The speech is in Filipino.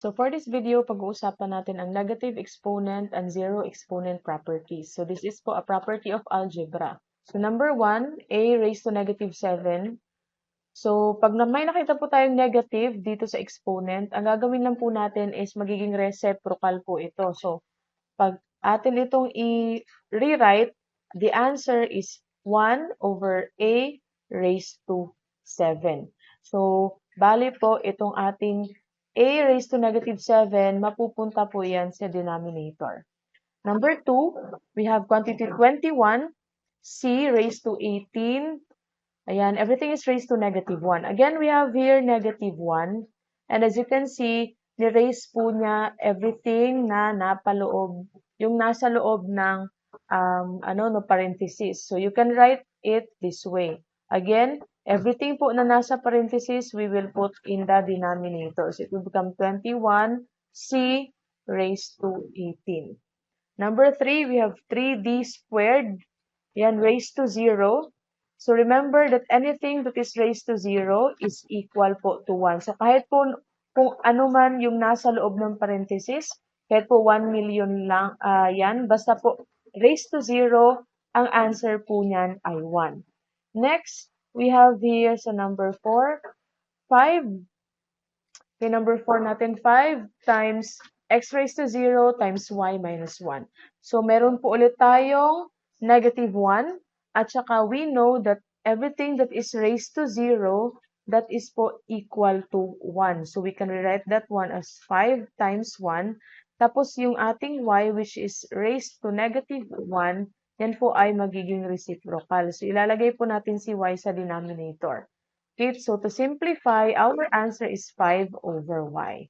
So for this video, pag-uusapan natin ang negative exponent and zero exponent properties. So this is po a property of algebra. So number 1, a raised to negative 7. So pag may nakita po tayong negative dito sa exponent, ang gagawin lang po natin is magiging reciprocal po ito. So pag atin itong i-rewrite, the answer is 1 over a raised to 7. So bali po itong ating a raised to negative 7, mapupunta po yan sa denominator. Number 2, we have quantity 21, c raised to 18. Ayan, everything is raised to negative 1. Again, we have here negative 1. And as you can see, ni-raise po niya everything na napaloob, yung nasa loob ng parenthesis. So you can write it this way. Again, everything po na nasa parenthesis, we will put in the denominator. So it will become 21c raised to 18. Number 3, we have 3d squared. Yan, raised to 0. So remember that anything that is raised to 0 is equal po to 1. So kahit po kung ano man yung nasa loob ng parenthesis, kahit po 1 million lang yan, basta po raised to 0, ang answer po niyan ay 1. Next, we have here sa number 4, 5. Okay, number 4 natin, 5 times x raised to 0 times y minus 1. So meron po ulit tayong negative 1. At saka we know that everything that is raised to 0, that is po equal to 1. So we can rewrite that one as 5 times 1. Tapos yung ating y, which is raised to negative 1, yan po ay magiging reciprocal. So ilalagay po natin si y sa denominator. Okay, so to simplify, our answer is 5 over y.